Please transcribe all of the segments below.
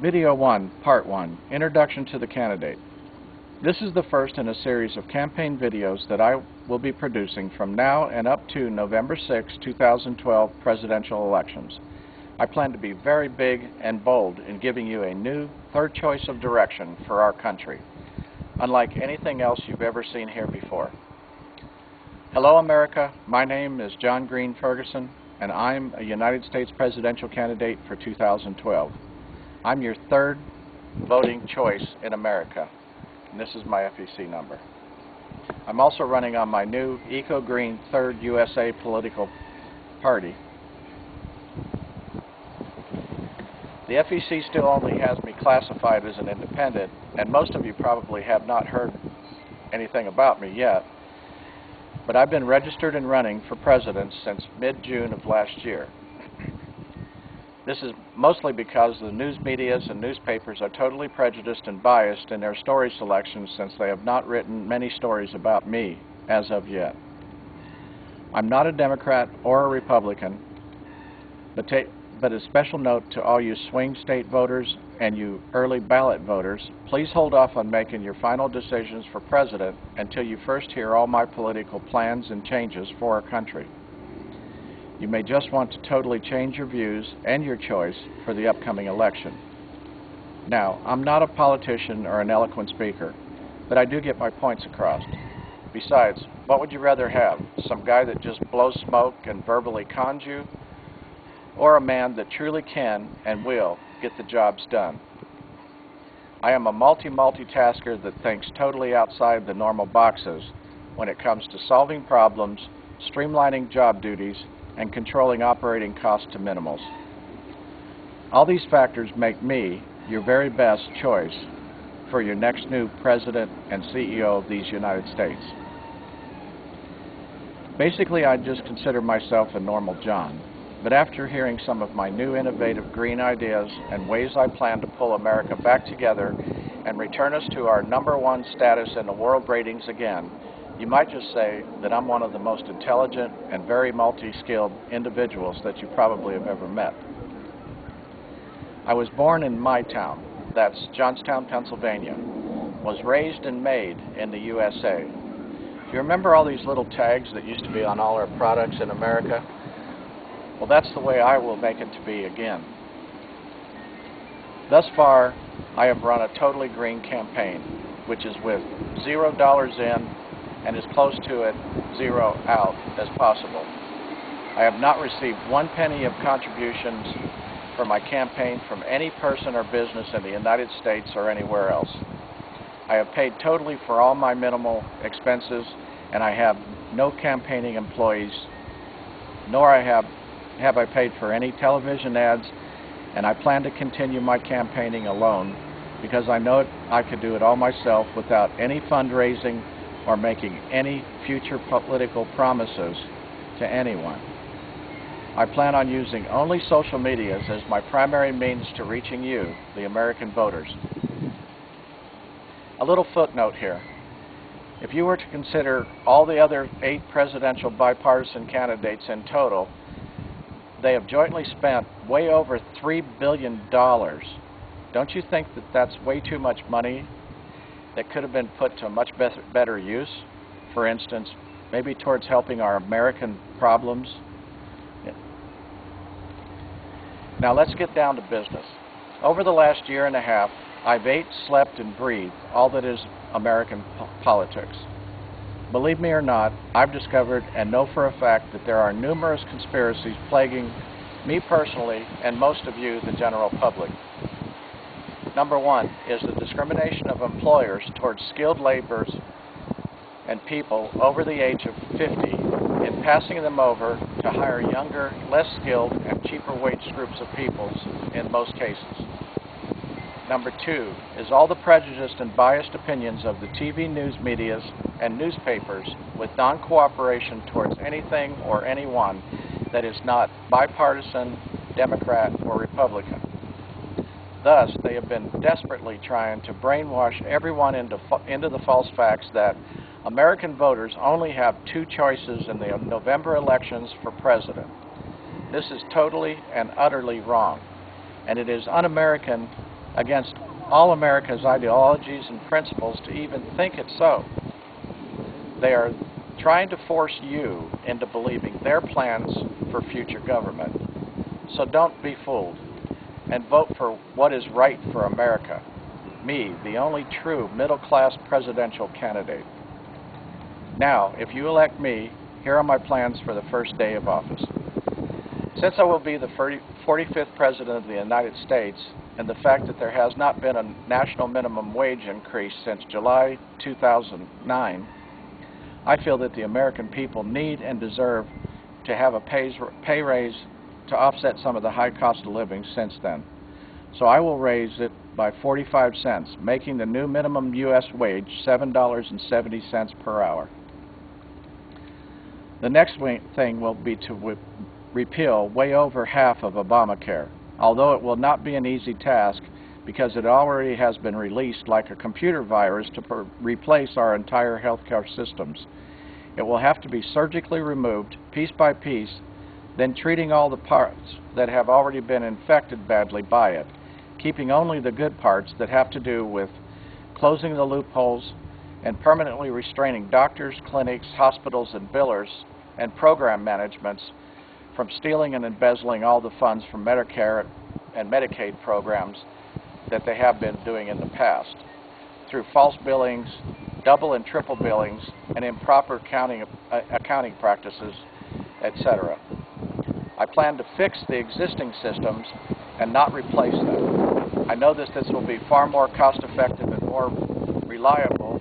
Video 1, Part 1, Introduction to the Candidate. This is the first in a series of campaign videos that I will be producing from now and up to November 6, 2012 presidential elections. I plan to be very big and bold in giving you a new third choice of direction for our country, unlike anything else you've ever seen here before. Hello America, my name is John Green Ferguson, and I'm a United States presidential candidate for 2012. I'm your third voting choice in America, and this is my FEC number. I'm also running on my new Eco-Green Third USA political party. The FEC still only has me classified as an independent, and most of you probably have not heard anything about me yet, but I've been registered and running for president since mid-June of last year. This is mostly because the news medias and newspapers are totally prejudiced and biased in their story selections, since they have not written many stories about me as of yet. I'm not a Democrat or a Republican, but a special note to all you swing state voters and you early ballot voters, please hold off on making your final decisions for president until you first hear all my political plans and changes for our country. You may just want to totally change your views and your choice for the upcoming election. Now, I'm not a politician or an eloquent speaker, but I do get my points across. Besides, what would you rather have? Some guy that just blows smoke and verbally cons you, or a man that truly can and will get the jobs done? I am a multitasker that thinks totally outside the normal boxes when it comes to solving problems, streamlining job duties, and controlling operating costs to minimals. All these factors make me your very best choice for your next new president and CEO of these United States. Basically, I just consider myself a normal John, but after hearing some of my new innovative green ideas and ways I plan to pull America back together and return us to our #1 status in the world ratings again, you might just say that I'm one of the most intelligent and very multi-skilled individuals that you probably have ever met. I was born in my town, that's Johnstown, Pennsylvania, was raised and made in the USA. Do you remember all these little tags that used to be on all our products in America? Well, that's the way I will make it to be again. Thus far, I have run a totally green campaign, which is with $0 in and as close to it, zero out as possible. I have not received one penny of contributions for my campaign from any person or business in the United States or anywhere else. I have paid totally for all my minimal expenses, and I have no campaigning employees, nor have I paid for any television ads, and I plan to continue my campaigning alone because I know I could do it all myself without any fundraising or making any future political promises to anyone. I plan on using only social medias as my primary means to reaching you, the American voters. A little footnote here. If you were to consider all the other 8 presidential bipartisan candidates in total, they have jointly spent way over $3 billion. Don't you think that that's way too much money that could have been put to much better use? For instance, maybe towards helping our American problems? Now let's get down to business. Over the last year and a half, I've ate, slept, and breathed all that is American politics. Believe me or not, I've discovered and know for a fact that there are numerous conspiracies plaguing me personally and most of you, the general public. #1 is the discrimination of employers towards skilled laborers and people over the age of 50 in passing them over to hire younger, less skilled, and cheaper wage groups of peoples in most cases. #2 is all the prejudiced and biased opinions of the TV news medias and newspapers with non-cooperation towards anything or anyone that is not bipartisan, Democrat, or Republican. Thus, they have been desperately trying to brainwash everyone into the false facts that American voters only have 2 choices in the November elections for president. This is totally and utterly wrong, and it is un-American against all America's ideologies and principles to even think it so. They are trying to force you into believing their plans for future government. So don't be fooled and vote for what is right for America. Me, the only true middle-class presidential candidate. Now, if you elect me, here are my plans for the first day of office. Since I will be the 45th President of the United States, and the fact that there has not been a national minimum wage increase since July 2009, I feel that the American people need and deserve to have a pay raise to offset some of the high cost of living since then. So I will raise it by 45 cents, making the new minimum U.S. wage $7.70 per hour. The next thing will be to repeal way over half of Obamacare, although it will not be an easy task because it already has been released like a computer virus to replace our entire healthcare systems. It will have to be surgically removed, piece by piece, then treating all the parts that have already been infected badly by it, keeping only the good parts that have to do with closing the loopholes and permanently restraining doctors, clinics, hospitals, and billers and program managements from stealing and embezzling all the funds from Medicare and Medicaid programs that they have been doing in the past through false billings, double and triple billings, and improper accounting practices, etc. I plan to fix the existing systems and not replace them. I know that this will be far more cost-effective and more reliable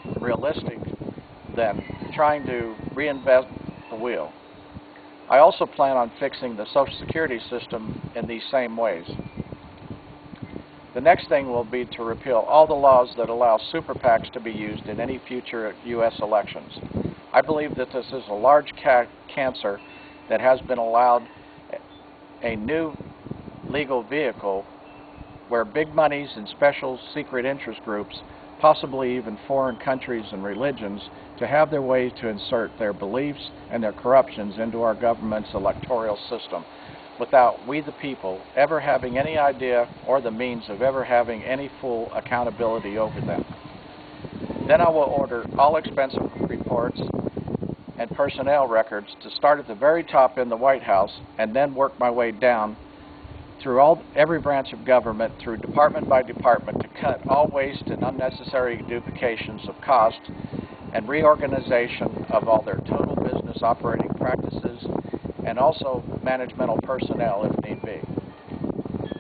and realistic than trying to reinvent the wheel. I also plan on fixing the Social Security system in these same ways. The next thing will be to repeal all the laws that allow super PACs to be used in any future U.S. elections. I believe that this is a large cancer that has been allowed a new legal vehicle where big monies and special secret interest groups, possibly even foreign countries and religions, to have their ways to insert their beliefs and their corruptions into our government's electoral system without we the people ever having any idea or the means of ever having any full accountability over them. Then I will order all expensive reports and personnel records to start at the very top in the White House and then work my way down through every branch of government, through department by department, to cut all waste and unnecessary duplications of cost and reorganization of all their total business operating practices and also managemental personnel if need be.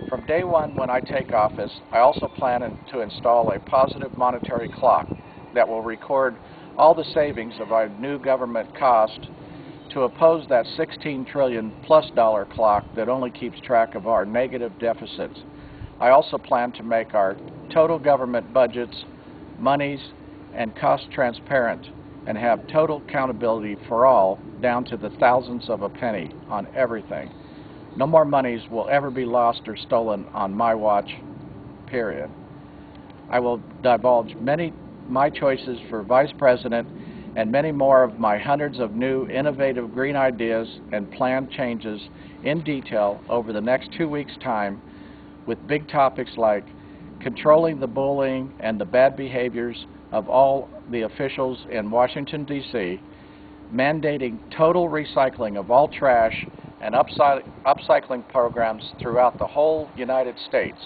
From day one when I take office, I also plan to install a positive monetary clock that will record all the savings of our new government cost to oppose that $16 trillion plus clock that only keeps track of our negative deficits. I also plan to make our total government budgets, monies, and costs transparent and have total accountability for all down to the thousandths of a penny on everything. No more monies will ever be lost or stolen on my watch, period. I will divulge my choices for vice president and many more of my hundreds of new innovative green ideas and planned changes in detail over the next 2 weeks' time, with big topics like controlling the bullying and the bad behaviors of all the officials in Washington, D.C., mandating total recycling of all trash and upcycling programs throughout the whole United States,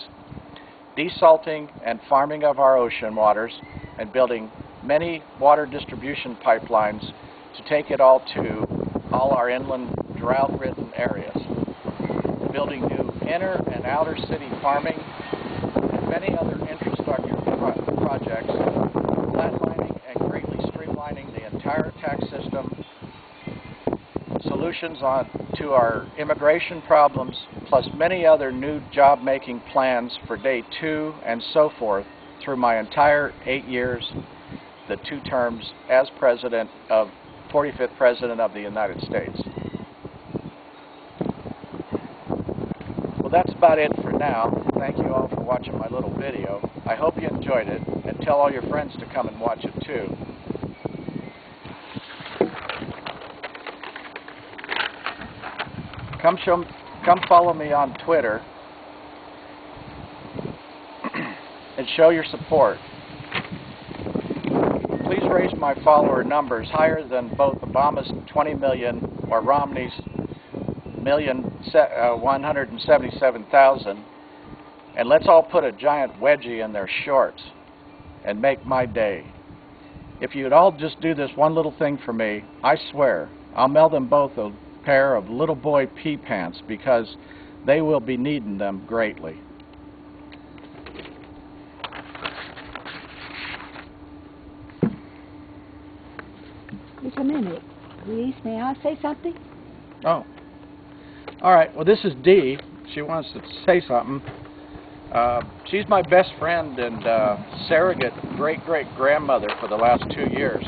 desalting and farming of our ocean waters, and building many water distribution pipelines to take it all to all our inland drought-ridden areas, building new inner and outer city farming, and many other infrastructure projects, flatlining and greatly streamlining the entire tax system, solutions to our immigration problems, plus many other new job-making plans for day 2 and so forth through my entire 8 years, the 2 terms as 45th President of the United States. Well, that's about it for now. Thank you all for watching my little video. I hope you enjoyed it, and tell all your friends to come and watch it too. Come follow me on Twitter and show your support. Please raise my follower numbers higher than both Obama's 20 million or Romney's 177,000, and let's all put a giant wedgie in their shorts and make my day. If you'd all just do this one little thing for me, I swear I'll mail them both a pair of little boy pea pants because they will be needing them greatly. Just a minute. Please, may I say something? Oh. All right. Well, this is Dee. She wants to say something. She's my best friend and surrogate great-great-grandmother for the last 2 years.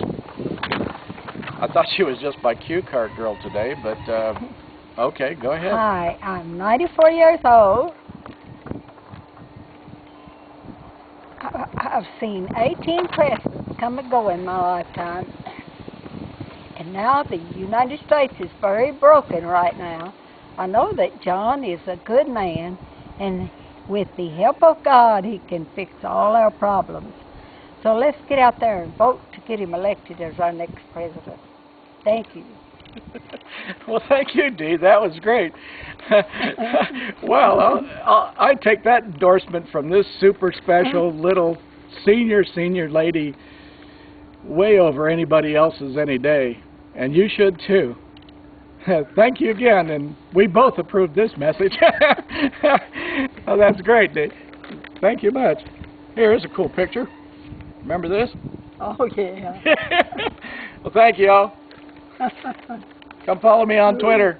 I thought she was just my cue card girl today, but okay, go ahead. Hi, I'm 94 years old. I've seen 18 presidents come and go in my lifetime. And now the United States is very broken right now. I know that John is a good man, and with the help of God, he can fix all our problems. So let's get out there and vote to get him elected as our next president. Thank you. Well, thank you, Dee. That was great. Well, I take that endorsement from this super special little senior lady way over anybody else's any day. And you should, too. Thank you again, and we both approve this message. Oh, that's great, Dee. Thank you much. Here is a cool picture. Remember this? Oh, yeah. Well, thank you all. Come follow me on Twitter.